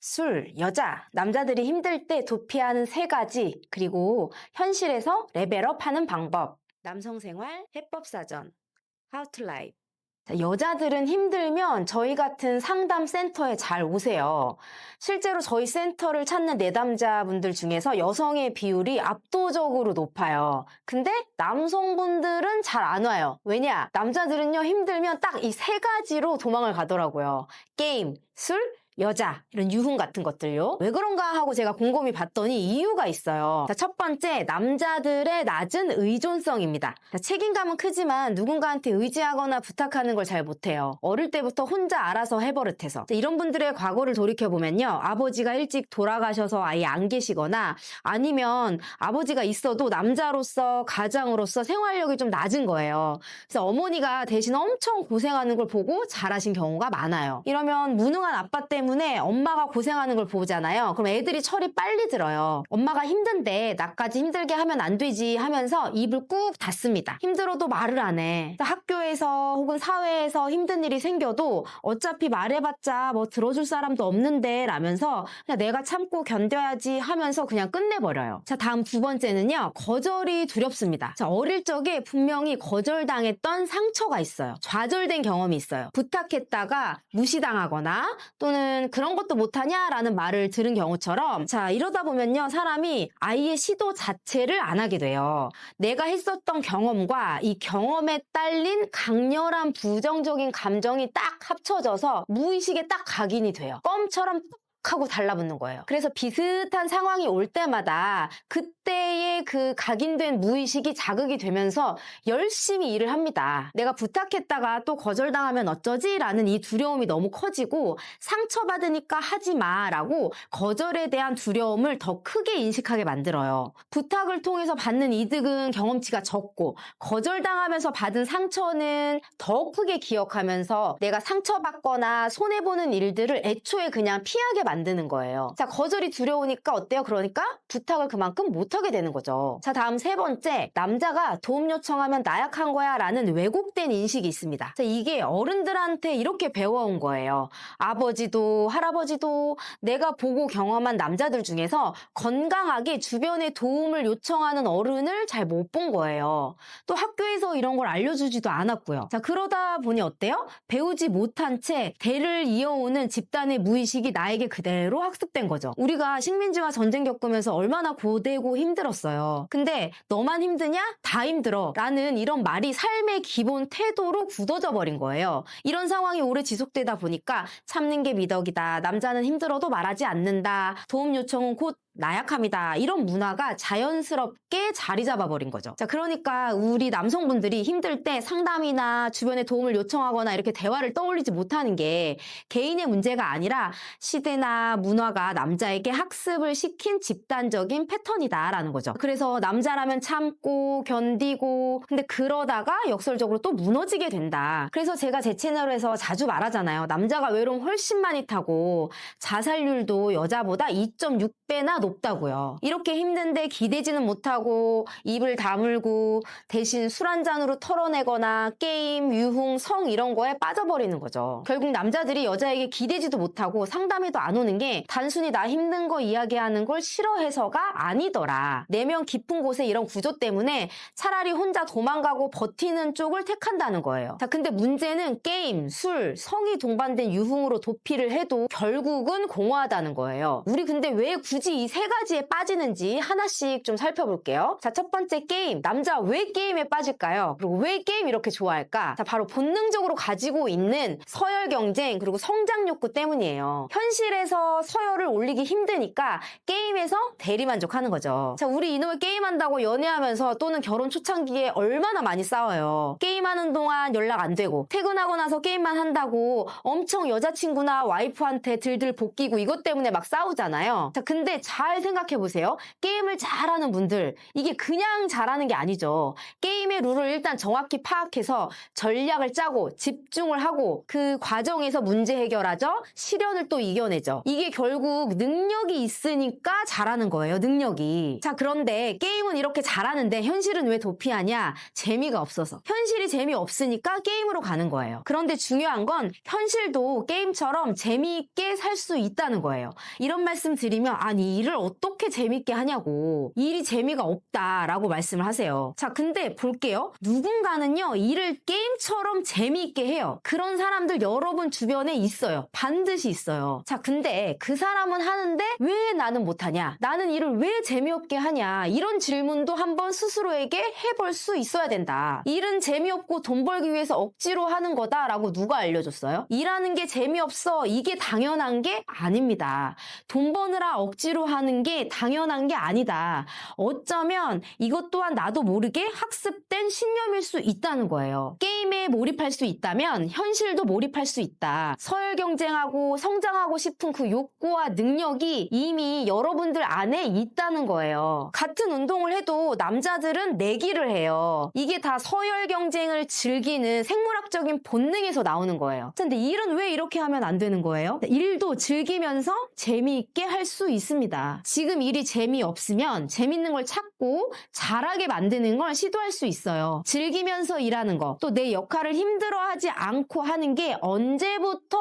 술, 여자, 남자들이 힘들 때 도피하는 세 가지, 그리고 현실에서 레벨업하는 방법. 남성생활 해법사전 How to Live. 자, 여자들은 힘들면 저희 같은 상담 센터에 잘 오세요. 실제로 저희 센터를 찾는 내담자분들 중에서 여성의 비율이 압도적으로 높아요. 근데 남성분들은 잘 안 와요. 왜냐? 남자들은요, 힘들면 딱 이 세 가지로 도망을 가더라고요. 게임, 술, 여자, 이런 유흥 같은 것들요. 왜 그런가 하고 제가 곰곰이 봤더니 이유가 있어요. 자, 첫 번째, 남자들의 낮은 의존성입니다. 자, 책임감은 크지만 누군가한테 의지하거나 부탁하는 걸 잘 못해요. 어릴 때부터 혼자 알아서 해버릇해서. 자, 이런 분들의 과거를 돌이켜보면요. 아버지가 일찍 돌아가셔서 아예 안 계시거나 아니면 아버지가 있어도 남자로서 가장으로서 생활력이 좀 낮은 거예요. 그래서 어머니가 대신 엄청 고생하는 걸 보고 자라신 경우가 많아요. 이러면 무능한 아빠 때문에 엄마가 고생하는 걸 보잖아요. 그럼 애들이 철이 빨리 들어요. 엄마가 힘든데 나까지 힘들게 하면 안 되지 하면서 입을 꾹 닫습니다. 힘들어도 말을 안 해. 학교에서 혹은 사회에서 힘든 일이 생겨도 어차피 말해봤자 뭐 들어줄 사람도 없는데 라면서 그냥 내가 참고 견뎌야지 하면서 그냥 끝내버려요. 자, 다음 두 번째는요. 거절이 두렵습니다. 자, 어릴 적에 분명히 거절당했던 상처가 있어요. 좌절된 경험이 있어요. 부탁했다가 무시당하거나 또는 그런 것도 못하냐라는 말을 들은 경우처럼, 자, 이러다 보면요, 사람이 아예 시도 자체를 안 하게 돼요. 내가 했었던 경험과 이 경험에 딸린 강렬한 부정적인 감정이 딱 합쳐져서 무의식에 딱 각인이 돼요. 껌처럼 하고 달라붙는 거예요. 그래서 비슷한 상황이 올 때마다 그때의 그 각인된 무의식이 자극이 되면서 열심히 일을 합니다. 내가 부탁했다가 또 거절당하면 어쩌지? 라는 이 두려움이 너무 커지고 상처받으니까 하지 마 라고 거절에 대한 두려움을 더 크게 인식하게 만들어요. 부탁을 통해서 받는 이득은 경험치가 적고 거절당하면서 받은 상처는 더 크게 기억하면서 내가 상처받거나 손해보는 일들을 애초에 그냥 피하게 만드는 거예요. 자, 거절이 두려우니까 어때요? 그러니까 부탁을 그만큼 못하게 되는 거죠. 자, 다음 세 번째, 남자가 도움 요청하면 나약한 거야 라는 왜곡된 인식이 있습니다. 자, 이게 어른들한테 이렇게 배워온 거예요. 아버지도 할아버지도 내가 보고 경험한 남자들 중에서 건강하게 주변에 도움을 요청하는 어른을 잘 못 본 거예요. 또 학교에서 이런 걸 알려주지도 않았고요. 자, 그러다 보니 어때요? 배우지 못한 채 대를 이어오는 집단의 무의식이 나에게 그대로 학습된 거죠. 우리가 식민지와 전쟁 겪으면서 얼마나 고되고 힘들었어요. 근데 너만 힘드냐? 다 힘들어 라는 이런 말이 삶의 기본 태도로 굳어져 버린 거예요. 이런 상황이 오래 지속되다 보니까 참는 게 미덕이다. 남자는 힘들어도 말하지 않는다. 도움 요청은 곧 나약함이다. 이런 문화가 자연스럽게 자리 잡아버린 거죠. 자, 그러니까 우리 남성분들이 힘들 때 상담이나 주변에 도움을 요청하거나 이렇게 대화를 떠올리지 못하는 게 개인의 문제가 아니라 시대나 문화가 남자에게 학습을 시킨 집단적인 패턴이다라는 거죠. 그래서 남자라면 참고 견디고 근데 그러다가 역설적으로 또 무너지게 된다. 그래서 제가 제 채널에서 자주 말하잖아요. 남자가 외로움 훨씬 많이 타고 자살률도 여자보다 2.6배나 높다고요. 이렇게 힘든데 기대지는 못하고 입을 다물고 대신 술 한 잔으로 털어내거나 게임, 유흥, 성 이런 거에 빠져버리는 거죠. 결국 남자들이 여자에게 기대지도 못하고 상담에도 안 오는 게 단순히 나 힘든 거 이야기하는 걸 싫어해서가 아니더라. 내면 깊은 곳에 이런 구조 때문에 차라리 혼자 도망가고 버티는 쪽을 택한다는 거예요. 자, 근데 문제는 게임, 술, 성이 동반된 유흥으로 도피를 해도 결국은 공허하다는 거예요. 우리 근데 왜 굳이 이 세 가지에 빠지는지 하나씩 좀 살펴볼게요. 자, 첫 번째 게임. 남자 왜 게임에 빠질까요? 그리고 왜 게임 이렇게 좋아할까? 자, 바로 본능적으로 가지고 있는 서열 경쟁 그리고 성장 욕구 때문이에요. 현실에서 서열을 올리기 힘드니까 게임에서 대리만족하는 거죠. 자, 우리 이놈의 게임한다고 연애하면서 또는 결혼 초창기에 얼마나 많이 싸워요. 게임하는 동안 연락 안 되고 퇴근하고 나서 게임만 한다고 엄청 여자친구나 와이프한테 들들 볶이고 이것 때문에 막 싸우잖아요. 자, 근데 잘 잘 생각해 보세요. 게임을 잘하는 분들, 이게 그냥 잘하는 게 아니죠. 게임의 룰을 일단 정확히 파악해서 전략을 짜고 집중을 하고 그 과정에서 문제 해결하죠. 시련을 또 이겨내죠. 이게 결국 능력이 있으니까 잘하는 거예요. 능력이. 자, 그런데 게임은 이렇게 잘하는데 현실은 왜 도피하냐? 재미가 없어서. 현실이 재미없으니까 게임으로 가는 거예요. 그런데 중요한 건 현실도 게임처럼 재미있게 살 수 있다는 거예요. 이런 말씀 드리면 아니 일을 어떻게 재미있게 하냐고. 일이 재미가 없다라고 말씀을 하세요. 자, 근데 볼게요. 누군가는요 일을 게임처럼 재미있게 해요. 그런 사람들 여러분 주변에 있어요. 반드시 있어요. 자, 근데 그 사람은 하는데 왜 나는 못하냐? 나는 일을 왜 재미없게 하냐? 이런 질문도 한번 스스로에게 해볼 수 있어야 된다. 일은 재미없고 돈 벌기 위해서 억지로 하는 거다라고 누가 알려줬어요? 일하는 게 재미없어. 이게 당연한 게 아닙니다. 돈 버느라 억지로 하는 게 당연한 게 아니다. 어쩌면 이것 또한 나도 모르게 학습된 신념일 수 있다는 거예요. 게임에 몰입할 수 있다면 현실도 몰입할 수 있다. 서열 경쟁하고 성장하고 싶은 그 욕구와 능력이 이미 여러분들 안에 있다는 거예요. 같은 운동을 해도 남자들은 내기를 해요. 이게 다 서열 경쟁을 즐기는 생물학적인 본능에서 나오는 거예요. 근데 일은 왜 이렇게 하면 안 되는 거예요? 일도 즐기면서 재미있게 할 수 있습니다. 지금 일이 재미없으면 재밌는 걸 찾고 잘하게 만드는 걸 시도할 수 있어요. 즐기면서 일하는 거, 또 내 역할을 힘들어하지 않고 하는 게 언제부터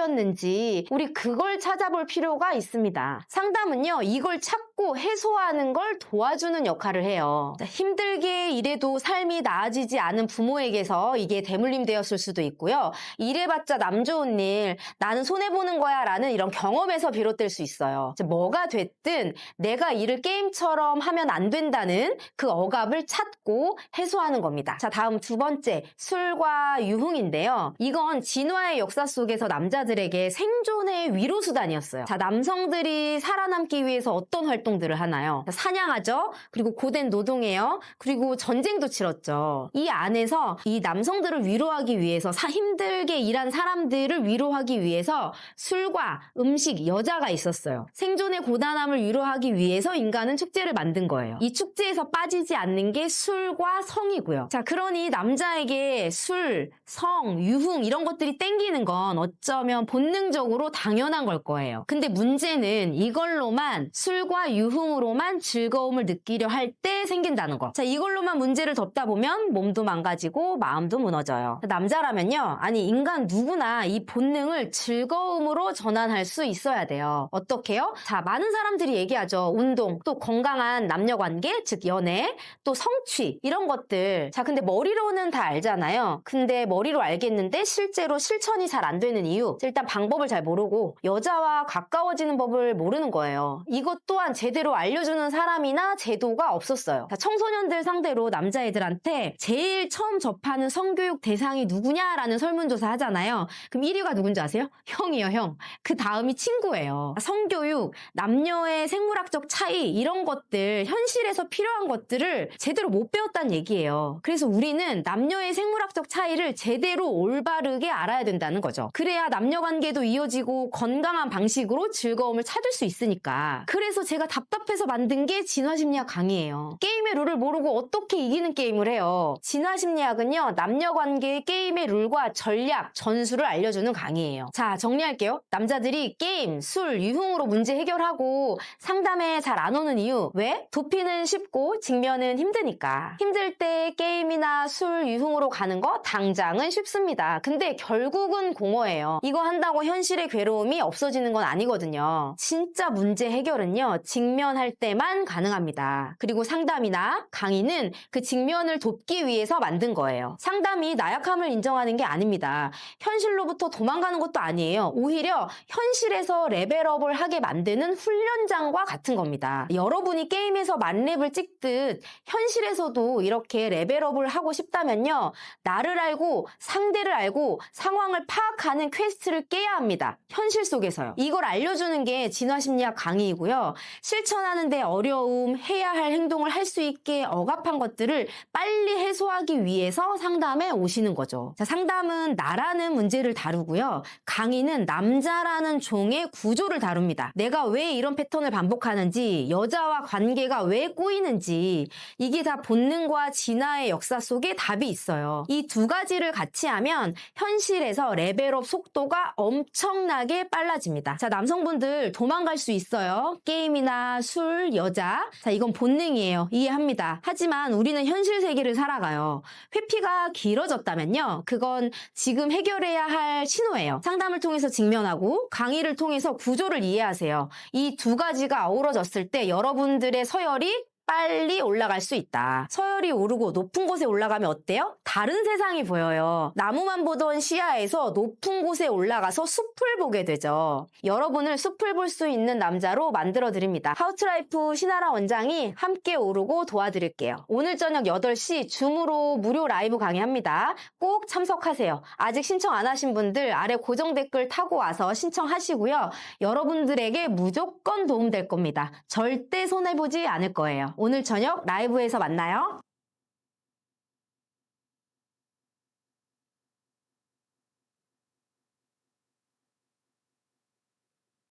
억압되었는지 우리 그걸 찾아볼 필요가 있습니다. 상담은요, 이걸 찾고 해소하는 걸 도와주는 역할을 해요. 힘들게 일해도 삶이 나아지지 않은 부모에게서 이게 대물림 되었을 수도 있고요. 일해봤자 남 좋은 일, 나는 손해보는 거야 라는 이런 경험에서 비롯될 수 있어요. 뭐가 됐든 내가 일을 게임처럼 하면 안 된다는 그 억압을 찾고 해소하는 겁니다. 자, 다음 두 번째, 술과 유흥인데요. 이건 진화의 역사 속에서 남자들에게 생존의 위로수단이었어요. 자, 남성들이 살아남기 위해서 어떤 활동들을 하나요? 사냥하죠. 그리고 고된 노동해요. 그리고 전쟁도 치렀죠. 이 안에서 이 남성들을 위로하기 위해서 힘들게 일한 사람들을 위로하기 위해서 술과 음식, 여자가 있었어요. 생존의 고단함을 위로하기 위해서 인간은 축제를 만든 거예요. 이 축제에서 빠지지 않는 게 술과 성이고요. 자, 그러니 남자에게 술, 성, 유흥 이런 것들이 땡기는 건 어쩌면 본능적으로 당연한 걸 거예요. 근데 문제는 이걸로만 술과 유흥으로만 즐거움을 느끼려 할 때 생긴다는 거. 자, 이걸로만 문제를 덮다 보면 몸도 망가지고 마음도 무너져요. 남자라면요, 아니 인간 누구나 이 본능을 즐거움으로 전환할 수 있어야 돼요. 어떻게요? 자, 많은 사람들이 얘기하죠. 운동, 또 건강한 남녀관계, 즉 연애, 또 성취 이런 것들. 자, 근데 머리로는 다 알잖아요. 근데 머리로 알겠는데 실제로 실천이 잘 안 되는 이유, 일단 방법을 잘 모르고 여자와 가까워지는 법을 모르는 거예요. 이것 또한 제대로 알려주는 사람이나 제도가 없었어요. 자, 청소년들 상대로 남자애들한테 제일 처음 접하는 성교육 대상이 누구냐라는 설문조사 하잖아요. 그럼 1위가 누군지 아세요? 형이요, 형. 그 다음이 친구예요. 성교육, 남녀의 생물학적 차이 이런 것들, 현실에서 필요한 것들을 제대로 못 배웠다는 얘기예요. 그래서 우리는 남녀의 생물학적 차이를 제대로 올바르게 알아야 된다는 거죠. 그래야 남녀관계도 이어지고 건강한 방식으로 즐거움을 찾을 수 있으니까. 그래서 제가 답답해서 만든 게 진화심리학 강의예요. 게임의 룰을 모르고 어떻게 이기는 게임을 해요. 진화심리학은요, 남녀관계의 게임의 룰과 전략, 전술을 알려주는 강의예요. 자, 정리할게요. 남자들이 게임, 술, 유흥으로 문제 해결하고 상담에 잘 안 오는 이유. 왜? 도피는 쉽고 직면은 힘드니까. 힘들 때 게임이나 술, 유흥으로 가는 거 당장은 쉽습니다. 근데 결국은 공허해요. 이거 한다고 현실의 괴로움이 없어지는 건 아니거든요. 진짜 문제 해결은요, 직면할 때만 가능합니다. 그리고 상담이나 강의는 그 직면을 돕기 위해서 만든 거예요. 상담이 나약함을 인정하는 게 아닙니다. 현실로부터 도망가는 것도 아니에요. 오히려 현실에서 레벨업을 하게 만드는 훈련장과 같은 겁니다. 여러분이 게임에서 만렙을 찍듯 현실에서도 이렇게 레벨업을 하고 싶다면요, 나를 알고 상대를 알고 상황을 파악하는 퀘스트를 깨야 합니다. 현실 속에서요. 이걸 알려주는 게 진화심리학 강의이고요. 실천하는데 어려움, 해야 할 행동을 할 수 있게 억압한 것들을 빨리 해소하기 위해서 상담에 오시는 거죠. 자, 상담은 나라는 문제를 다루고요. 강의는 남자라는 종의 구조를 다룹니다. 내가 왜 이런 패턴을 반복하는지, 여자와 관계가 왜 꼬이는지, 이게 다 본능과 진화의 역사 속에 답이 있어요. 이 두 가지를 같이 하면 현실에서 레벨업 속도가 엄청나게 빨라집니다. 자, 남성분들 도망갈 수 있어요. 게임이나 술, 여자. 자, 이건 본능이에요. 이해합니다. 하지만 우리는 현실 세계를 살아가요. 회피가 길어졌다면요. 그건 지금 해결해야 할 신호예요. 상담을 통해서 직면하고 강의를 통해서 구조를 이해하세요. 이 두 가지가 어우러졌을 때 여러분들의 서열이 빨리 올라갈 수 있다. 서열이 오르고 높은 곳에 올라가면 어때요? 다른 세상이 보여요. 나무만 보던 시야에서 높은 곳에 올라가서 숲을 보게 되죠. 여러분을 숲을 볼 수 있는 남자로 만들어 드립니다. 하우투라이프 신하라 원장이 함께 오르고 도와드릴게요. 오늘 저녁 8시 줌으로 무료 라이브 강의합니다. 꼭 참석하세요. 아직 신청 안 하신 분들 아래 고정 댓글 타고 와서 신청하시고요. 여러분들에게 무조건 도움될 겁니다. 절대 손해보지 않을 거예요. 오늘 저녁 라이브에서 만나요.